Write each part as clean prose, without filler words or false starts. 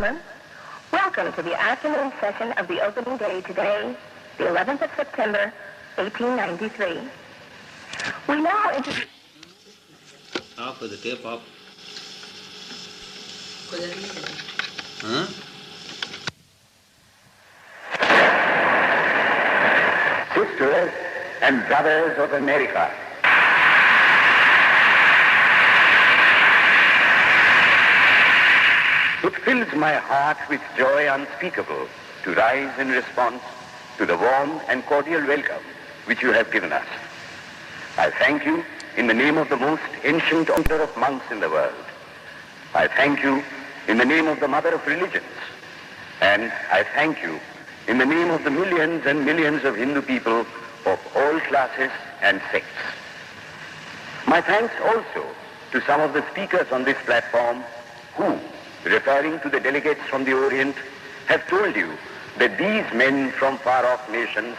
Welcome to the afternoon session of the opening day today, the 11th of September, 1893. We now introduce... Off with the tape off. Huh? Sisters and brothers of America, it fills my heart with joy unspeakable to rise in response to the warm and cordial welcome which you have given us. I thank you in the name of the most ancient order of monks in the world. I thank you in the name of the mother of religions. And I thank you in the name of the millions and millions of Hindu people of all classes and sects. My thanks also to some of the speakers on this platform who, referring to the delegates from the Orient, have told you that these men from far-off nations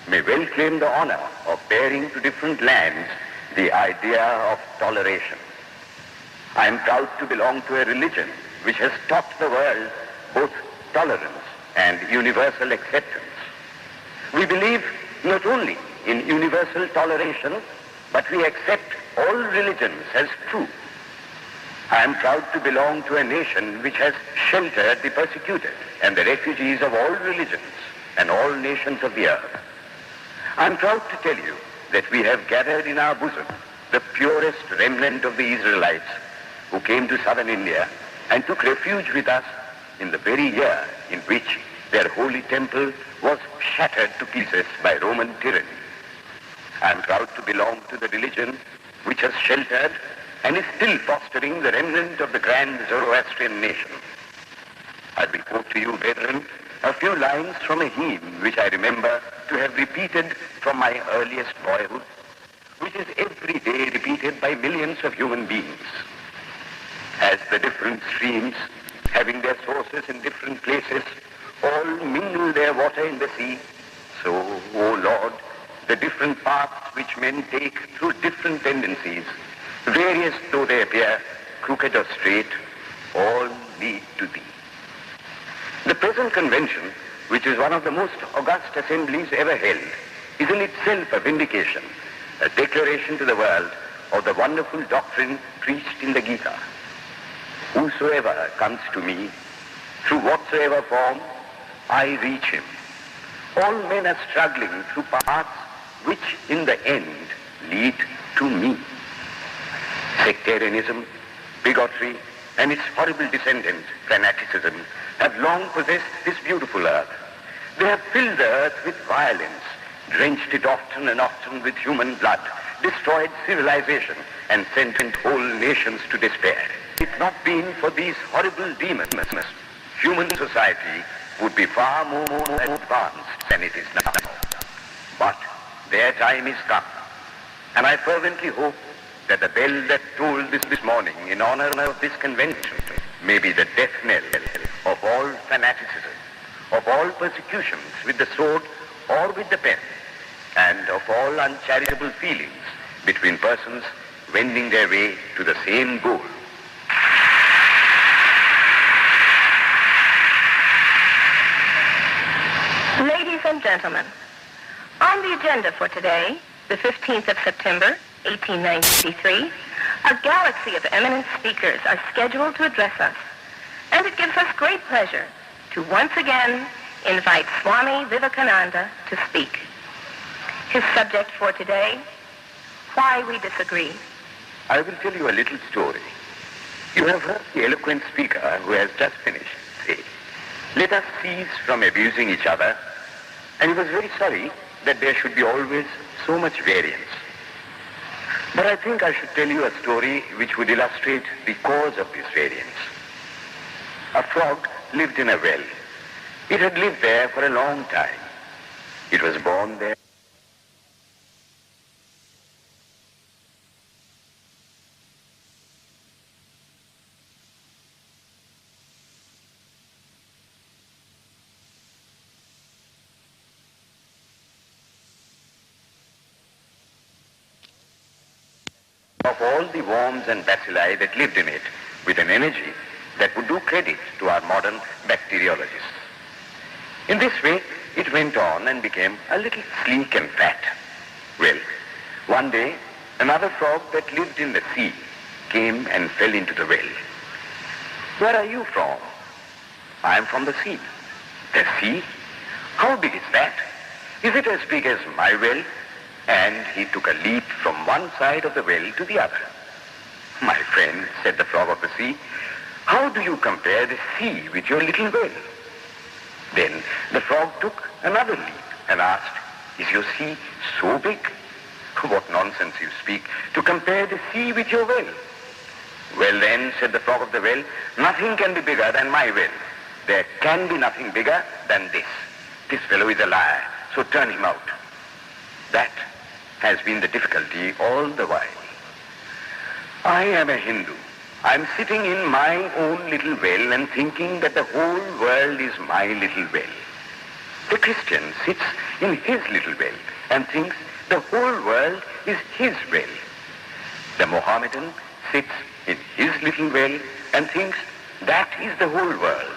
may well claim the honor of bearing to different lands the idea of toleration. I am proud to belong to a religion which has taught the world both tolerance and universal acceptance. We believe not only in universal toleration, but we accept all religions as true. I am proud to belong to a nation which has sheltered the persecuted and the refugees of all religions and all nations of the earth. I am proud to tell you that we have gathered in our bosom the purest remnant of the Israelites who came to southern India and took refuge with us in the very year in which their holy temple was shattered to pieces by Roman tyranny. I am proud to belong to the religion which has sheltered and is still fostering the remnant of the grand Zoroastrian nation. I will quote to you, brethren, a few lines from a hymn which I remember to have repeated from my earliest boyhood, which is every day repeated by millions of human beings. As the different streams, having their sources in different places, all mingle their water in the sea, so, O Lord, the different paths which men take through different tendencies, various though they appear, crooked or straight, all lead to thee. The present convention, which is one of the most august assemblies ever held, is in itself a vindication, a declaration to the world of the wonderful doctrine preached in the Gita. Whosoever comes to me, through whatsoever form, I reach him. All men are struggling through paths which in the end lead to me. Sectarianism, bigotry, and its horrible descendant, fanaticism, have long possessed this beautiful earth. They have filled the earth with violence, drenched it often and often with human blood, destroyed civilization, and sent whole nations to despair. If not been for these horrible demons, human society would be far more advanced than it is now. But their time is come, and I fervently hope that the bell that tolled this morning in honor of this convention may be the death knell of all fanaticism, of all persecutions with the sword or with the pen, and of all uncharitable feelings between persons wending their way to the same goal. Ladies and gentlemen, on the agenda for today, the 15th of September, 1893, a galaxy of eminent speakers are scheduled to address us, and it gives us great pleasure to once again invite Swami Vivekananda to speak. His subject for today, Why We Disagree. I will tell you a little story. You have heard the eloquent speaker who has just finished say, let us cease from abusing each other, and he was very sorry that there should be always so much variance. But I think I should tell you a story which would illustrate the cause of this variance. A frog lived in a well. It had lived there for a long time. It was born there. Of all the worms and bacilli that lived in it with an energy that would do credit to our modern bacteriologists. In this way, it went on and became a little sleek and fat. Well, one day, another frog that lived in the sea came and fell into the well. Where are you from? I am from the sea. The sea? How big is that? Is it as big as my well? And he took a leap from one side of the well to the other. My friend, said the frog of the sea, how do you compare the sea with your little well? Then the frog took another leap and asked, is your sea so big? What nonsense you speak, to compare the sea with your well. Well then, said the frog of the well, nothing can be bigger than my well. There can be nothing bigger than this. This fellow is a liar, so turn him out. That has been the difficulty all the while. I am a Hindu. I am sitting in my own little well and thinking that the whole world is my little well. The Christian sits in his little well and thinks the whole world is his well. The Mohammedan sits in his little well and thinks that is the whole world.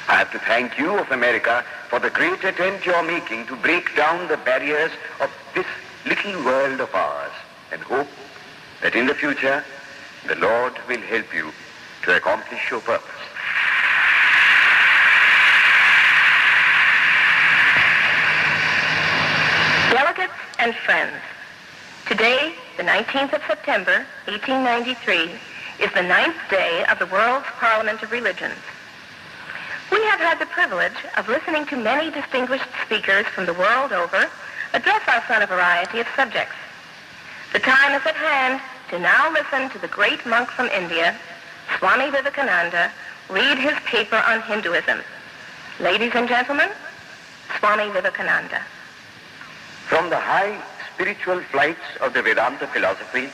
I have to thank you of America for the great attempt you are making to break down the barriers of this little world of ours, and hope that in the future the Lord will help you to accomplish your purpose. Delegates and friends, today, the 19th of September, 1893, is the 9th day of the World's Parliament of Religions. We have had the privilege of listening to many distinguished speakers from the world over address us on a variety of subjects. The time is at hand to now listen to the great monk from India, Swami Vivekananda, read his paper on Hinduism. Ladies and gentlemen, Swami Vivekananda. From the high spiritual flights of the Vedanta philosophy,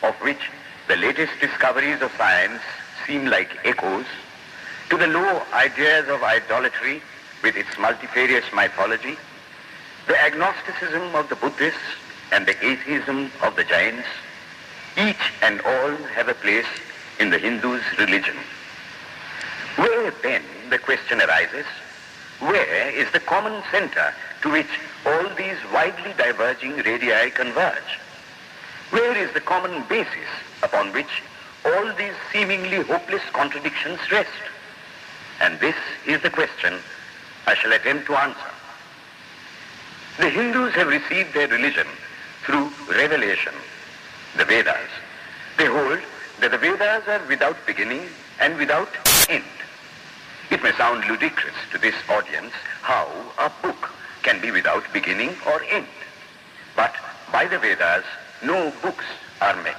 of which the latest discoveries of science seem like echoes, to the low ideas of idolatry with its multifarious mythology, the agnosticism of the Buddhists and the atheism of the Jains, each and all have a place in the Hindu's religion. Where then, the question arises, where is the common center to which all these widely diverging radii converge? Where is the common basis upon which all these seemingly hopeless contradictions rest? And this is the question I shall attempt to answer. The Hindus have received their religion through revelation, the Vedas. They hold that the Vedas are without beginning and without end. It may sound ludicrous to this audience how a book can be without beginning or end. But by the Vedas, no books are meant.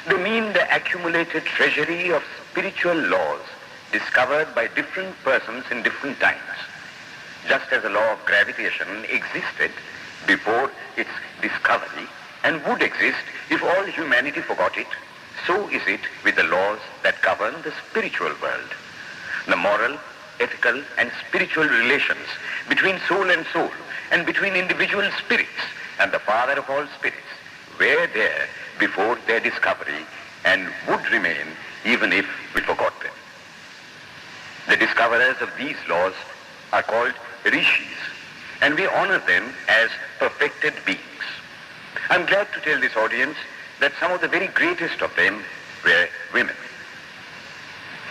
They mean the accumulated treasury of spiritual laws discovered by different persons in different times. Just as the law of gravitation existed before its discovery and would exist if all humanity forgot it, so is it with the laws that govern the spiritual world. The moral, ethical, and spiritual relations between soul and between individual spirits and the Father of all spirits were there before their discovery and would remain even if we forgot them. The discoverers of these laws are called rishis, and we honor them as perfected beings. I'm glad to tell this audience that some of the very greatest of them were women.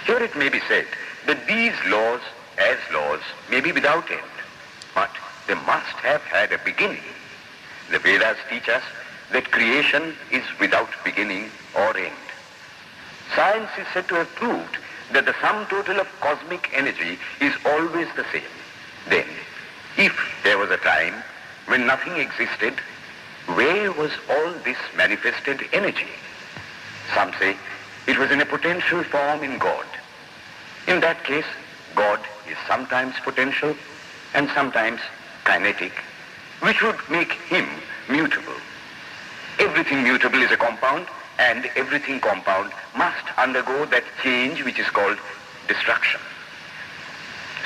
Here it may be said that these laws, as laws, may be without end, but they must have had a beginning. The Vedas teach us that creation is without beginning or end. Science is said to have proved that the sum total of cosmic energy is always the same. Then, if there was a time when nothing existed, where was all this manifested energy? Some say it was in a potential form in God. In that case, God is sometimes potential and sometimes kinetic, which would make him mutable. Everything mutable is a compound, and everything compound must undergo that change which is called destruction.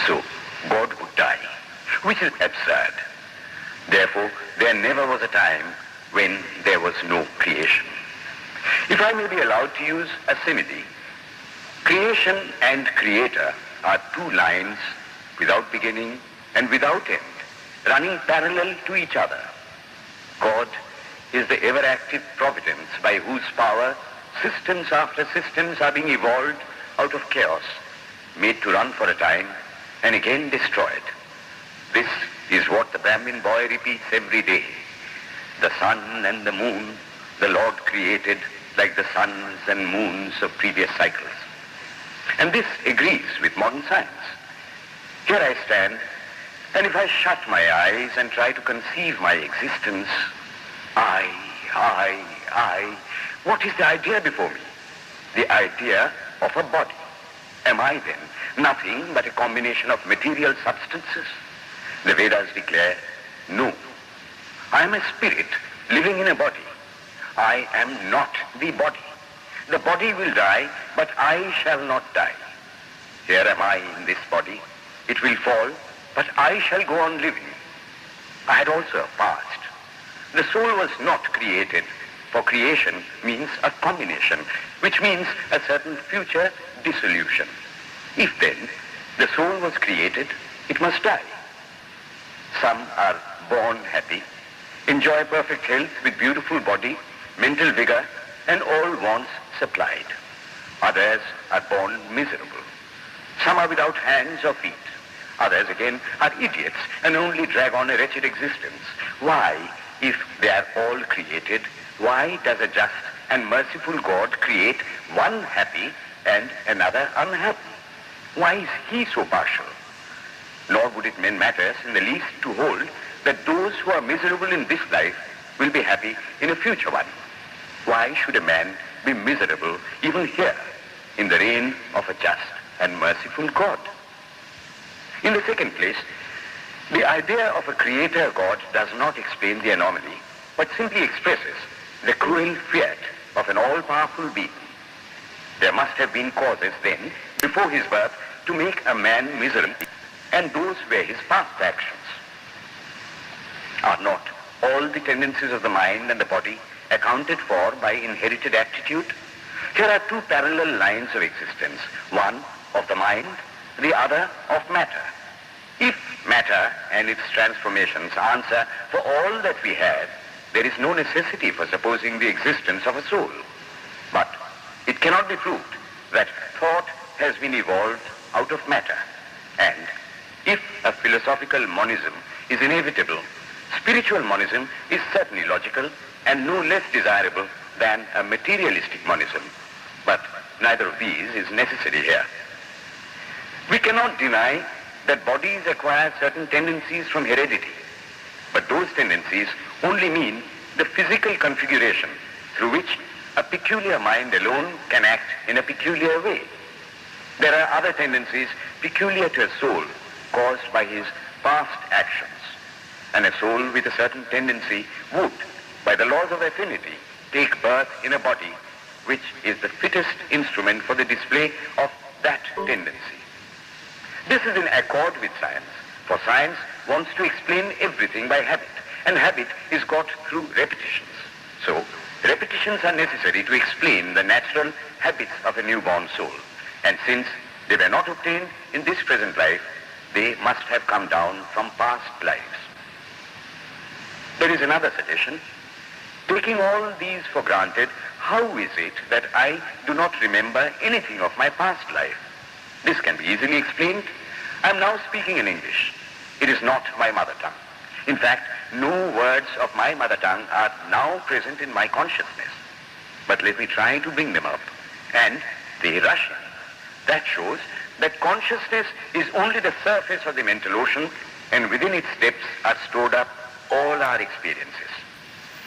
So, God would die, which is absurd. Therefore, there never was a time when there was no creation. If I may be allowed to use a simile, Creation and creator are two lines without beginning and without end, running parallel to each other. God is the ever-active providence by whose power systems after systems are being evolved out of chaos, made to run for a time and again destroyed. This is what the Brahmin boy repeats every day. The sun and the moon the Lord created like the suns and moons of previous cycles. And this agrees with modern science. Here I stand, and if I shut my eyes and try to conceive my existence, I, what is the idea before me? The idea of a body. Am I then nothing but a combination of material substances? The Vedas declare, no. I am a spirit living in a body. I am not the body. The body will die, but I shall not die. Here am I in this body. It will fall, but I shall go on living. I had also a past. The soul was not created, for creation means a combination, which means a certain future dissolution. If then the soul was created, it must die. Some are born happy, enjoy perfect health with beautiful body, mental vigor, and all wants supplied. Others are born miserable. Some are without hands or feet. Others again are idiots and only drag on a wretched existence. Why, if they are all created, why does a just and merciful God create one happy and another unhappy? Why is he so partial? Nor would it matter in the least to hold that those who are miserable in this life will be happy in a future one. Why should a man be miserable even here in the reign of a just and merciful God? In the second place, the idea of a creator God does not explain the anomaly, but simply expresses the cruel fiat of an all-powerful being. There must have been causes then, before his birth, to make a man miserable, and those were his past actions. Are not all the tendencies of the mind and the body accounted for by inherited aptitude? Here are two parallel lines of existence, one of the mind, the other of matter. If matter and its transformations answer for all that we have, there is no necessity for supposing the existence of a soul. But it cannot be proved that thought has been evolved out of matter. And if a philosophical monism is inevitable, spiritual monism is certainly logical and no less desirable than a materialistic monism. But neither of these is necessary here. We cannot deny that bodies acquire certain tendencies from heredity, but those tendencies only mean the physical configuration through which a peculiar mind alone can act in a peculiar way. There are other tendencies peculiar to a soul caused by his past actions, and a soul with a certain tendency would, by the laws of affinity, take birth in a body which is the fittest instrument for the display of that tendency. This is in accord with science, for science wants to explain everything by habit, and habit is got through repetitions. So, repetitions are necessary to explain the natural habits of a newborn soul, and since they were not obtained in this present life, they must have come down from past lives. There is another suggestion. Taking all these for granted, how is it that I do not remember anything of my past life? This can be easily explained. I am now speaking in English. It is not my mother tongue. In fact, no words of my mother tongue are now present in my consciousness. But let me try to bring them up. And they rush in. That shows that consciousness is only the surface of the mental ocean, and within its depths are stored up all our experiences.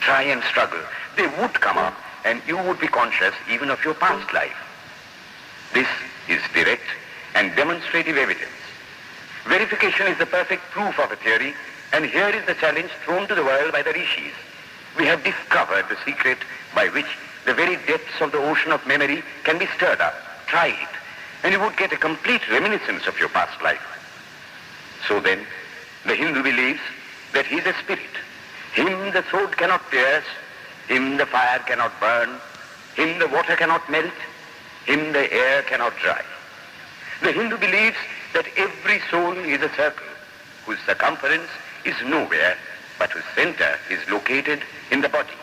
Try and struggle. They would come up, and you would be conscious even of your past life. This is direct and demonstrative evidence. Verification is the perfect proof of a theory, and here is the challenge thrown to the world by the rishis. We have discovered the secret by which the very depths of the ocean of memory can be stirred up. Try it, and you would get a complete reminiscence of your past life. So then, the Hindu believes that he is a spirit. Him the sword cannot pierce, him the fire cannot burn, him the water cannot melt, him the air cannot dry. The Hindu believes that every soul is a circle whose circumference is nowhere, but whose center is located in the body,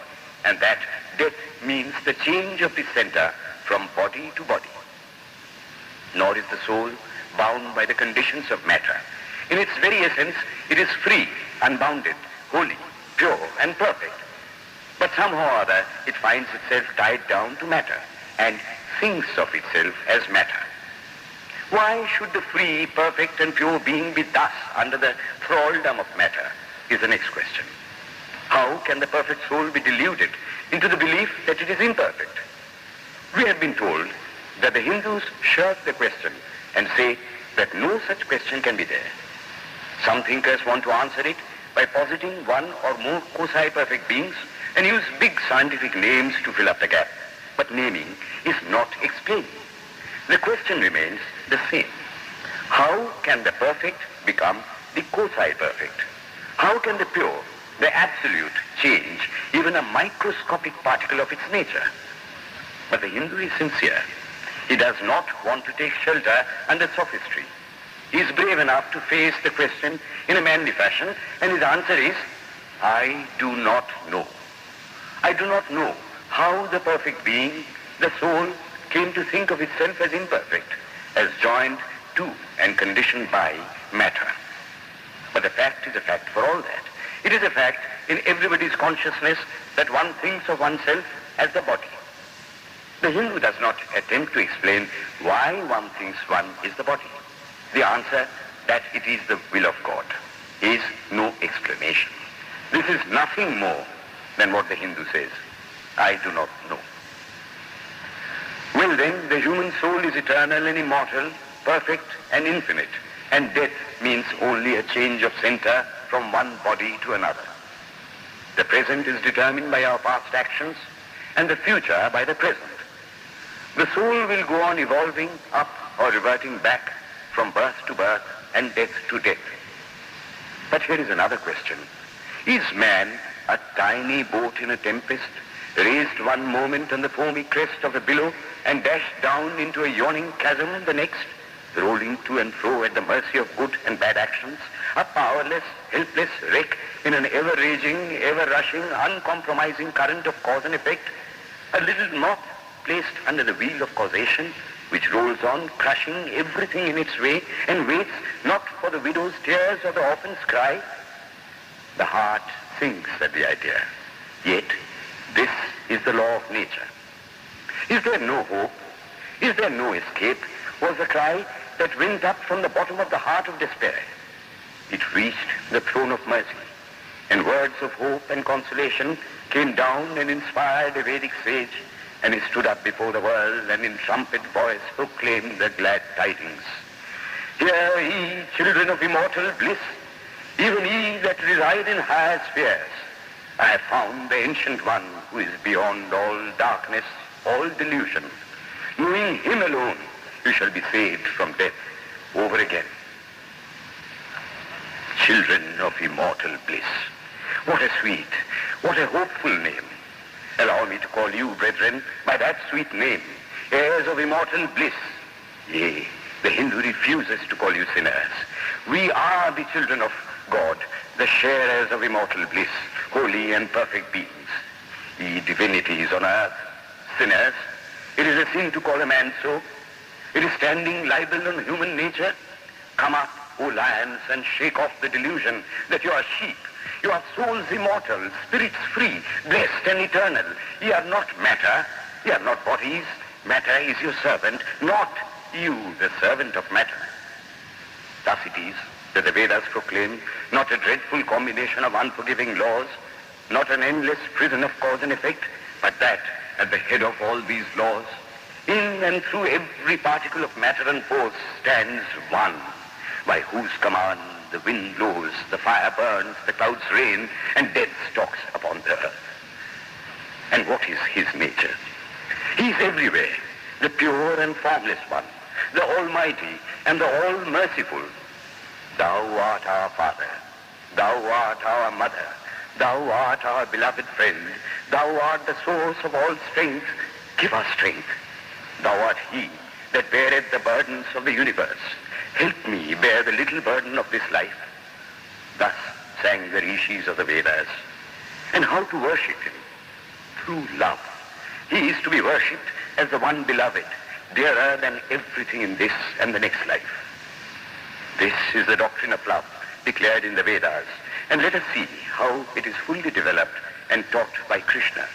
and that death means the change of the center from body to body. Nor is the soul bound by the conditions of matter. In its very essence, it is free, unbounded, holy, pure, and perfect. But somehow or other, it finds itself tied down to matter and thinks of itself as matter. Why should the free, perfect, and pure being be thus under the thraldom of matter is the next question. How can the perfect soul be deluded into the belief that it is imperfect? We have been told that the Hindus shirk the question and say that no such question can be there. Some thinkers want to answer it by positing one or more quasi-perfect beings and use big scientific names to fill up the gap. But naming is not explaining. The question remains the same. How can the perfect become the quasi-perfect? How can the pure, the absolute, change even a microscopic particle of its nature? But the Hindu is sincere. He does not want to take shelter under sophistry. He is brave enough to face the question in a manly fashion, and his answer is, I do not know. I do not know how the perfect being, the soul, came to think of itself as imperfect, as joined to and conditioned by matter. But the fact is a fact for all that. It is a fact in everybody's consciousness that one thinks of oneself as the body. The Hindu does not attempt to explain why one thinks one is the body. The answer that it is the will of God is no explanation. This is nothing more than what the Hindu says, I do not know. Well then, the human soul is eternal and immortal, perfect and infinite, and death means only a change of center from one body to another. The present is determined by our past actions, and the future by the present. The soul will go on evolving up or reverting back from birth to birth and death to death. But here is another question. Is man a tiny boat in a tempest, raised one moment on the foamy crest of a billow and dashed down into a yawning chasm the next, rolling to and fro at the mercy of good and bad actions, a powerless, helpless wreck in an ever-raging, ever-rushing, uncompromising current of cause and effect, a little moth placed under the wheel of causation, which rolls on, crushing everything in its way, and waits not for the widow's tears or the orphan's cry? The heart sinks at the idea. Yet, this is the law of nature. Is there no hope? Is there no escape? Was the cry that went up from the bottom of the heart of despair. It reached the throne of mercy, and words of hope and consolation came down and inspired a Vedic sage, and he stood up before the world and in trumpet voice proclaimed the glad tidings. Hear ye, children of immortal bliss, even ye that reside in higher spheres. I have found the ancient one who is beyond all darkness, all delusion. Knowing him alone, you shall be saved from death over again. Children of immortal bliss. What a sweet, what a hopeful name. Allow me to call you, brethren, by that sweet name, heirs of immortal bliss. Yea, the Hindu refuses to call you sinners. We are the children of God, the sharers of immortal bliss, holy and perfect beings. Ye divinities on earth, sinners, it is a sin to call a man so. It is standing libel on human nature. Come up, O lions, and shake off the delusion that you are sheep. You are souls immortal, spirits free, blessed and eternal. Ye are not matter, ye are not bodies. Matter is your servant, not you the servant of matter. Thus it is that the Vedas proclaim not a dreadful combination of unforgiving laws, not an endless prison of cause and effect, but that at the head of all these laws, in and through every particle of matter and force, stands one, by whose command the wind blows, the fire burns, the clouds rain, and death stalks upon the earth. And what is his nature? He is everywhere, the pure and formless one, the almighty and the all-merciful. Thou art our Father, thou art our Mother, thou art our beloved friend, thou art the source of all strength. Give us strength. Thou art he that beareth the burdens of the universe. Help me bear the little burden of this life. Thus sang the rishis of the Vedas. And how to worship him? Through love. He is to be worshipped as the one beloved, dearer than everything in this and the next life. This is the doctrine of love declared in the Vedas, and let us see how it is fully developed and taught by Krishna,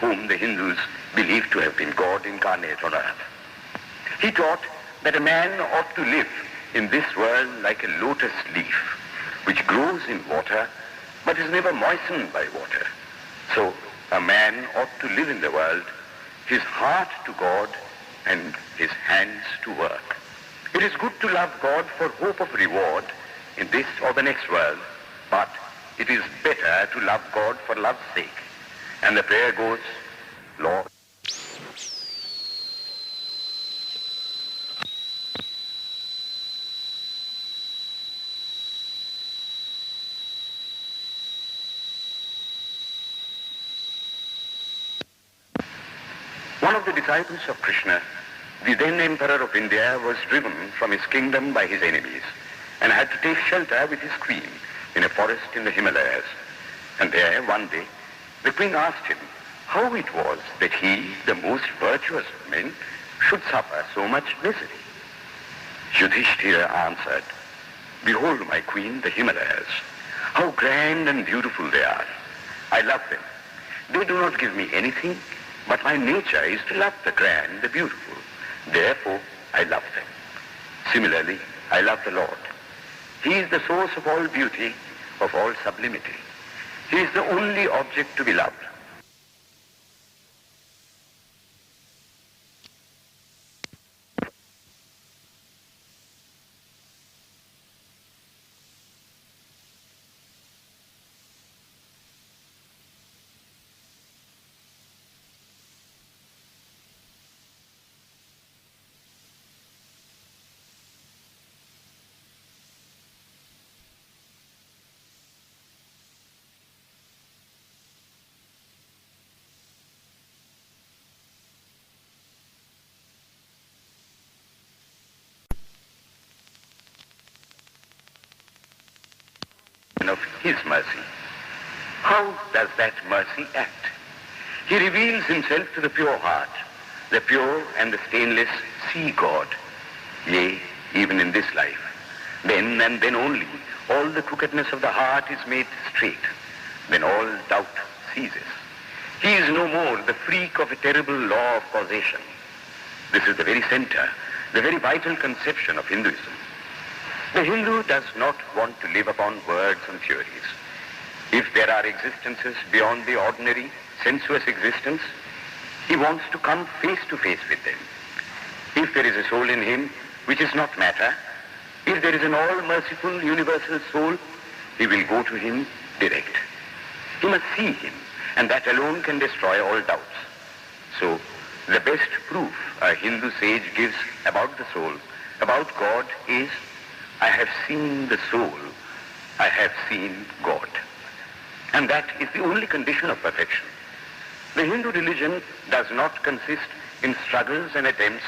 whom the Hindus believe to have been God incarnate on earth. He taught that a man ought to live in this world like a lotus leaf, which grows in water but is never moistened by water. So a man ought to live in the world, his heart to God and his hands to work. It is good to love God for hope of reward in this or the next world, but it is better to love God for love's sake. And the prayer goes, Lord, one of the disciples of Krishna, the then Emperor of India, was driven from his kingdom by his enemies and had to take shelter with his queen in a forest in the Himalayas. And there, one day, the queen asked him how it was that he, the most virtuous of men, should suffer so much misery. Yudhishthira answered, Behold, my queen, the Himalayas. How grand and beautiful they are. I love them. They do not give me anything, but my nature is to love the grand, the beautiful. Therefore, I love them. Similarly, I love the Lord. He is the source of all beauty, of all sublimity. He is the only object to be loved. Of his mercy. How does that mercy act? He reveals himself to the pure heart. The pure and the stainless see God. Yea, even in this life. Then and then only, all the crookedness of the heart is made straight. Then all doubt ceases. He is no more the freak of a terrible law of causation. This is the very center, the very vital conception of Hinduism. The Hindu does not want to live upon words and theories. If there are existences beyond the ordinary, sensuous existence, he wants to come face to face with them. If there is a soul in him which is not matter, if there is an all-merciful universal soul, he will go to him direct. He must see him, and that alone can destroy all doubts. So, the best proof a Hindu sage gives about the soul, about God, is, I have seen the soul, I have seen God. And that is the only condition of perfection. The Hindu religion does not consist in struggles and attempts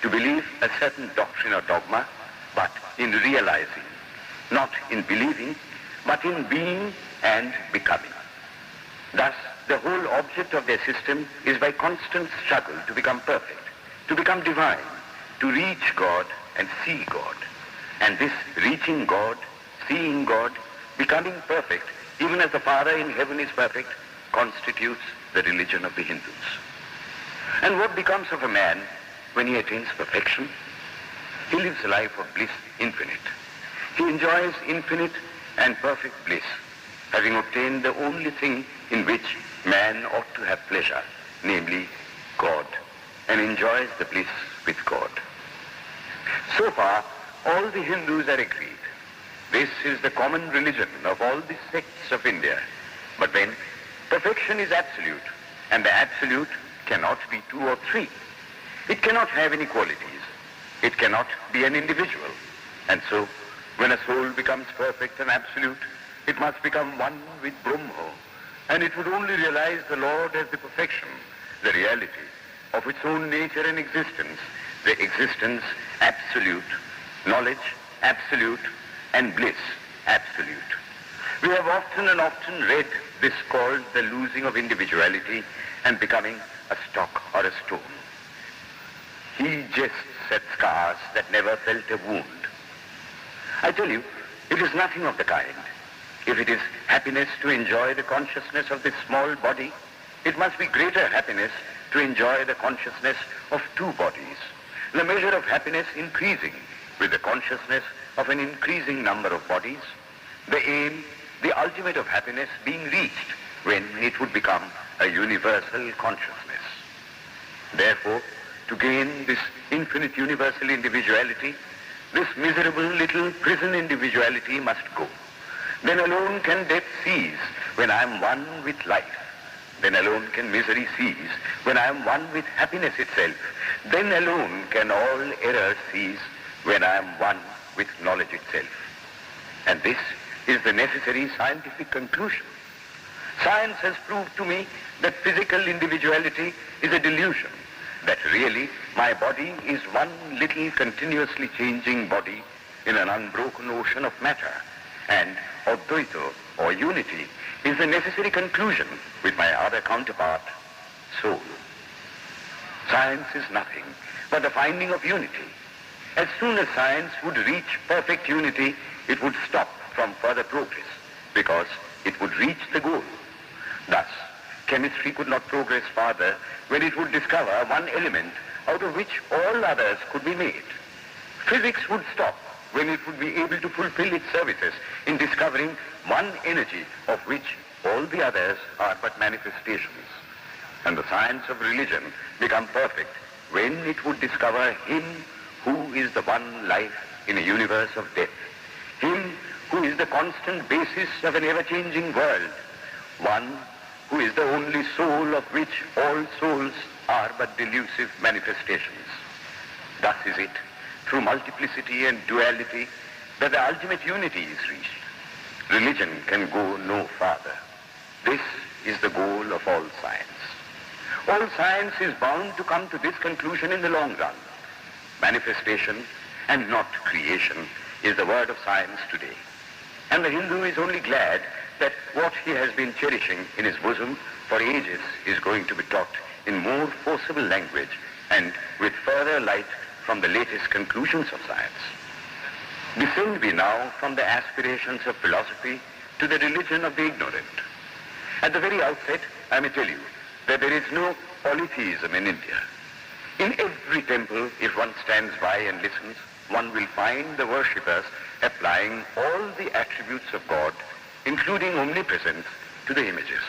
to believe a certain doctrine or dogma, but in realizing, not in believing, but in being and becoming. Thus, the whole object of their system is by constant struggle to become perfect, to become divine, to reach God and see God. And this reaching God, seeing God, becoming perfect, even as the Father in heaven is perfect, constitutes the religion of the Hindus. And what becomes of a man when he attains perfection? He lives a life of bliss infinite. He enjoys infinite and perfect bliss, having obtained the only thing in which man ought to have pleasure, namely God, and enjoys the bliss with God. So far, all the Hindus are agreed. This is the common religion of all the sects of India. But then, perfection is absolute, and the absolute cannot be two or three. It cannot have any qualities. It cannot be an individual. And so, when a soul becomes perfect and absolute, it must become one with Brahma, and it would only realize the Lord as the perfection, the reality, of its own nature and existence, the existence absolute, knowledge absolute, and bliss absolute. We have often and often read this called the losing of individuality and becoming a stock or a stone. He jests at scars that never felt a wound. I tell you, it is nothing of the kind. If it is happiness to enjoy the consciousness of this small body, it must be greater happiness to enjoy the consciousness of two bodies, the measure of happiness increasing with the consciousness of an increasing number of bodies, the aim, the ultimate of happiness being reached when it would become a universal consciousness. Therefore, to gain this infinite universal individuality, this miserable little prison individuality must go. Then alone can death cease when I am one with life. Then alone can misery cease when I am one with happiness itself. Then alone can all error cease when I am one with knowledge itself. And this is the necessary scientific conclusion. Science has proved to me that physical individuality is a delusion, that really my body is one little continuously changing body in an unbroken ocean of matter, and Advaita, or unity, is the necessary conclusion with my other counterpart, soul. Science is nothing but the finding of unity. As soon as science would reach perfect unity, it would stop from further progress, because it would reach the goal. Thus, chemistry could not progress farther when it would discover one element out of which all others could be made. Physics would stop when it would be able to fulfill its services in discovering one energy of which all the others are but manifestations. And the science of religion become perfect when it would discover him who is the one life in a universe of death, him who is the constant basis of an ever-changing world, one who is the only soul of which all souls are but delusive manifestations. Thus is it, through multiplicity and duality, that the ultimate unity is reached. Religion can go no farther. This is the goal of all science. All science is bound to come to this conclusion in the long run. Manifestation and not creation is the word of science today. And the Hindu is only glad that what he has been cherishing in his bosom for ages is going to be taught in more forcible language and with further light from the latest conclusions of science. Descend we now from the aspirations of philosophy to the religion of the ignorant. At the very outset, I may tell you that there is no polytheism in India. In every temple, if one stands by and listens, one will find the worshippers applying all the attributes of God, including omnipresence, to the images.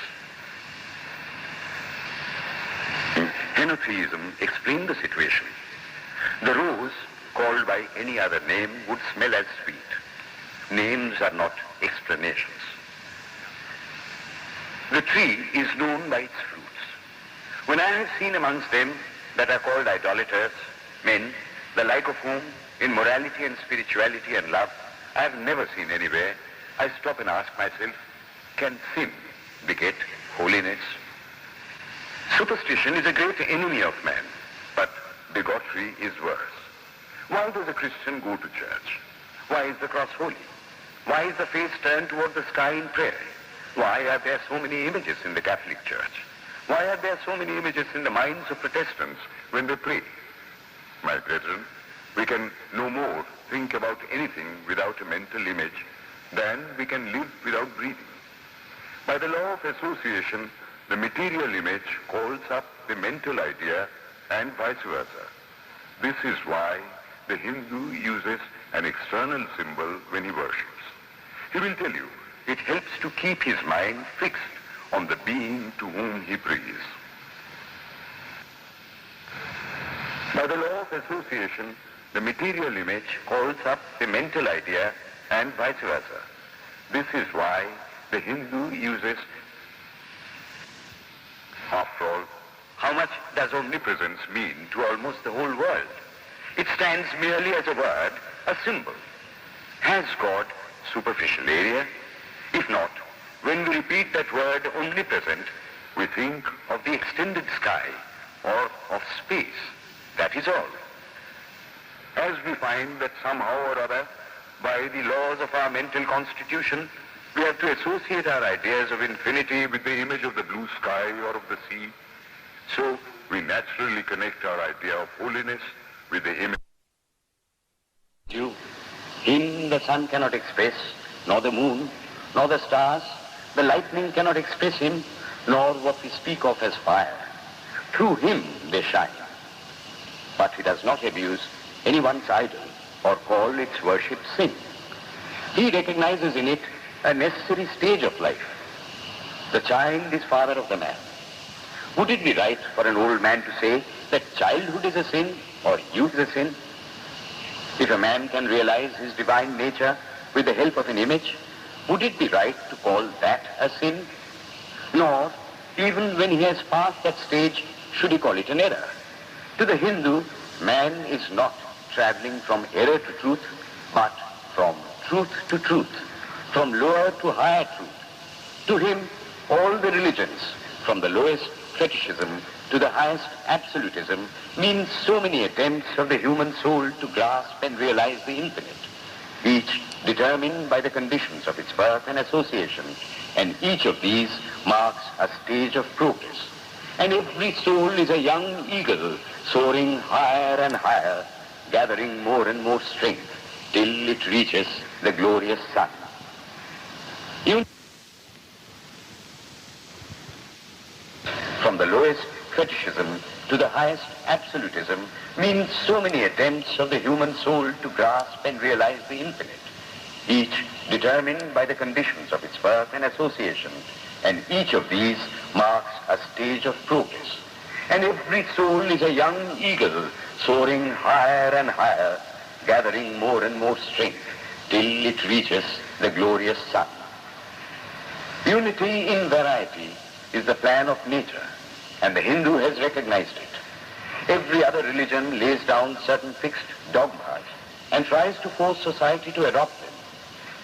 Henotheism explained the situation. The rose, called by any other name, would smell as sweet. Names are not explanations. The tree is known by its fruits. When I have seen amongst them that are called idolaters, men, the like of whom, in morality and spirituality and love, I have never seen anywhere, I stop and ask myself, can sin beget holiness? Superstition is a great enemy of man, but bigotry is worse. Why does a Christian go to church? Why is the cross holy? Why is the face turned toward the sky in prayer? Why are there so many images in the Catholic Church? Why are there so many images in the minds of Protestants when they pray? My brethren, we can no more think about anything without a mental image than we can live without breathing. By the law of association, the material image calls up the mental idea and vice versa. This is why the Hindu uses an external symbol when he worships. He will tell you it helps to keep his mind fixed on the being to whom he prays. By the law of association, the material image calls up the mental idea and vice versa. This is why the Hindu uses. After all, how much does omnipresence mean to almost the whole world? It stands merely as a word, a symbol. Has God superficial area? If not, when we repeat that word omnipresent, we think of the extended sky or of space. That is all. As we find that somehow or other, by the laws of our mental constitution, we have to associate our ideas of infinity with the image of the blue sky or of the sea, so we naturally connect our idea of holiness with the image. Him the sun cannot express, nor the moon, nor the stars. The lightning cannot express him, nor what we speak of as fire. Through him they shine. But he does not abuse anyone's idol or call its worship sin. He recognizes in it a necessary stage of life. The child is father of the man. Would it be right for an old man to say that childhood is a sin or youth is a sin? If a man can realize his divine nature with the help of an image, would it be right to call that a sin? Nor, even when he has passed that stage, should he call it an error. To the Hindu, man is not traveling from error to truth, but from truth to truth, from lower to higher truth. To him, all the religions, from the lowest fetishism to the highest absolutism, means so many attempts of the human soul to grasp and realize the infinite, each determined by the conditions of its birth and association, and each of these marks a stage of progress. And every soul is a young eagle soaring higher and higher, gathering more and more strength till it reaches the glorious sun. From the lowest fetishism to the highest absolutism means so many attempts of the human soul to grasp and realize the infinite, each determined by the conditions of its birth and association, and each of these marks a stage of progress. And every soul is a young eagle soaring higher and higher, gathering more and more strength till it reaches the glorious sun. Unity in variety is the plan of nature, and the Hindu has recognized it. Every other religion lays down certain fixed dogmas and tries to force society to adopt them.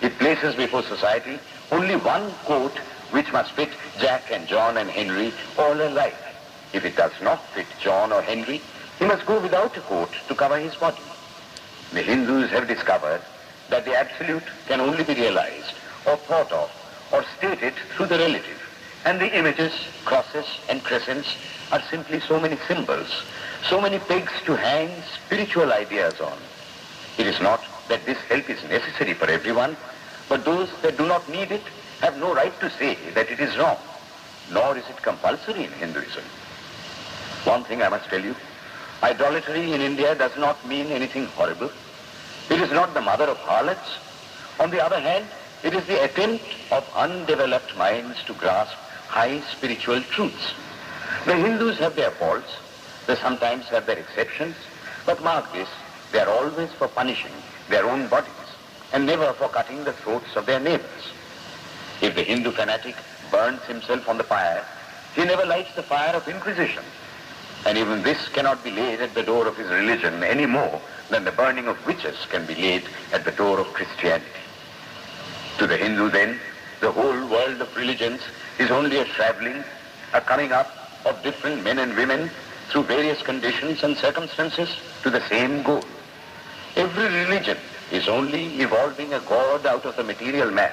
It places before society only one coat which must fit Jack and John and Henry all alike. If it does not fit John or Henry, he must go without a coat to cover his body. The Hindus have discovered that the absolute can only be realized or thought of or stated through the relative. And the images, crosses and crescents are simply so many symbols, so many pegs to hang spiritual ideas on. It is not that this help is necessary for everyone, but those that do not need it have no right to say that it is wrong, nor is it compulsory in Hinduism. One thing I must tell you, idolatry in India does not mean anything horrible. It is not the mother of harlots. On the other hand, it is the attempt of undeveloped minds to grasp high spiritual truths. The Hindus have their faults, they sometimes have their exceptions, but mark this, they are always for punishing their own bodies and never for cutting the throats of their neighbors. If the Hindu fanatic burns himself on the fire, he never lights the fire of inquisition. And even this cannot be laid at the door of his religion any more than the burning of witches can be laid at the door of Christianity. To the Hindu then, the whole world of religions is only a traveling, a coming up of different men and women through various conditions and circumstances to the same goal. Every religion is only evolving a God out of the material man,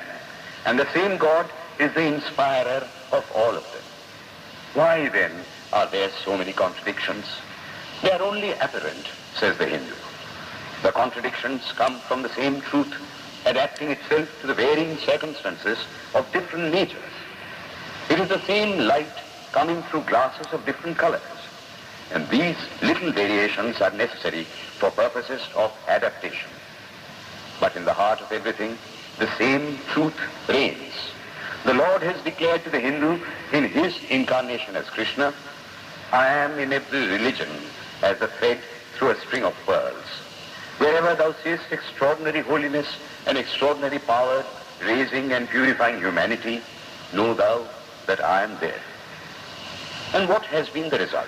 and the same God is the inspirer of all of them. Why then are there so many contradictions? They are only apparent, says the Hindu. The contradictions come from the same truth, adapting itself to the varying circumstances of different natures. It is the same light coming through glasses of different colors, and these little variations are necessary for purposes of adaptation. But in the heart of everything, the same truth reigns. The Lord has declared to the Hindu in his incarnation as Krishna, I am in every religion as a thread through a string of pearls. Wherever thou seest extraordinary holiness and extraordinary power raising and purifying humanity, know thou that I am there. And what has been the result?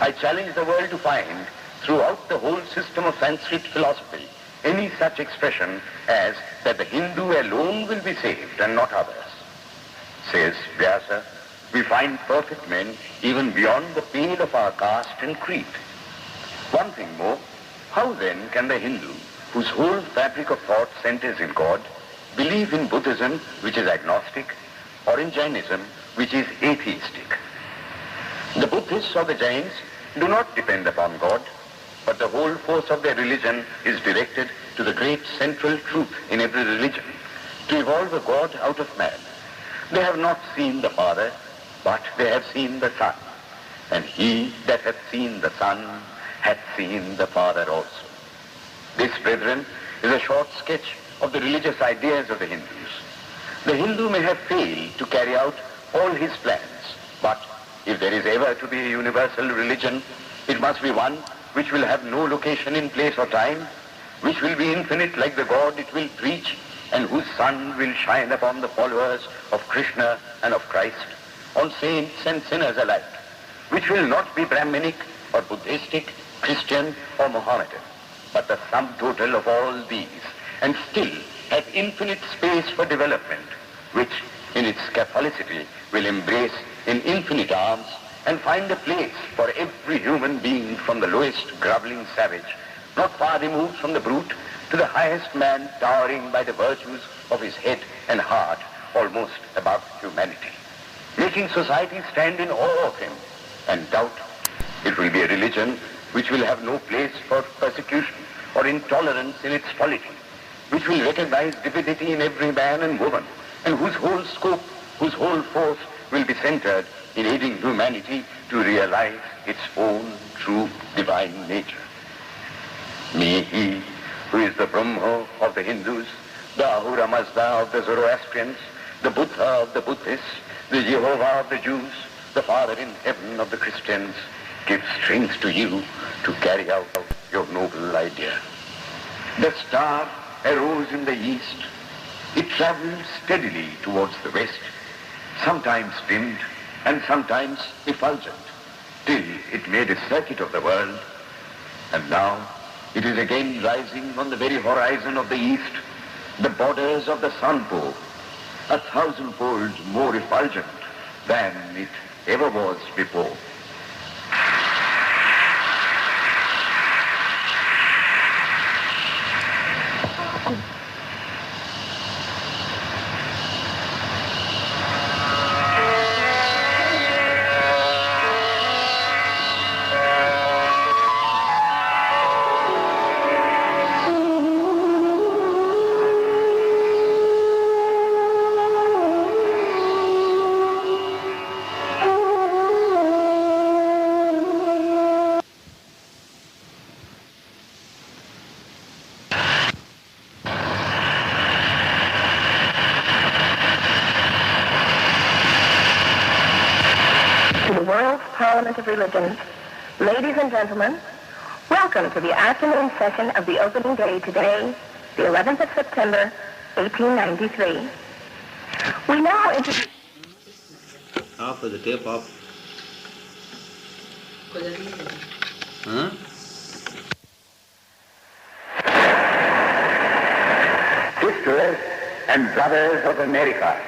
I challenge the world to find throughout the whole system of Sanskrit philosophy any such expression as that the Hindu alone will be saved and not others. Says Vyasa, we find perfect men even beyond the pale of our caste and creed. One thing more, how then can the Hindu, whose whole fabric of thought centers in God, believe in Buddhism, which is agnostic, or in Jainism, which is atheistic? The Buddhists or the Jains do not depend upon God, but the whole force of their religion is directed to the great central truth in every religion, to evolve a God out of man. They have not seen the Father, but they have seen the Son. And he that hath seen the Son hath seen the Father also. This, brethren, is a short sketch of the religious ideas of the Hindus. The Hindu may have failed to carry out all his plans, but if there is ever to be a universal religion, it must be one which will have no location in place or time, which will be infinite like the God it will preach, and whose sun will shine upon the followers of Krishna and of Christ, on saints and sinners alike, which will not be Brahminic or Buddhistic, Christian or Mohammedan, but the sum total of all these, and still have infinite space for development, which in its Catholicity will embrace in infinite arms and find a place for every human being, from the lowest groveling savage, not far removed from the brute, to the highest man towering by the virtues of his head and heart almost above humanity, making society stand in awe of him and doubt. It will be a religion which will have no place for persecution or intolerance in its polity, which will recognize divinity in every man and woman, and whose whole scope, whose whole force will be centered in aiding humanity to realize its own true divine nature. May he, who is the Brahma of the Hindus, the Ahura Mazda of the Zoroastrians, the Buddha of the Buddhists, the Jehovah of the Jews, the Father in heaven of the Christians, give strength to you to carry out your noble idea. The star arose in the east. It traveled steadily towards the west, sometimes dimmed and sometimes effulgent, till it made a circuit of the world, and now it is again rising on the very horizon of the east, the borders of the sun pole, 1,000-fold more effulgent than it ever was before. Parliament of Religions. Ladies and gentlemen, welcome to the afternoon session of the opening day today, the 11th of September, 1893. We now introduce... Off with the tape off. Huh? Sisters and brothers of America,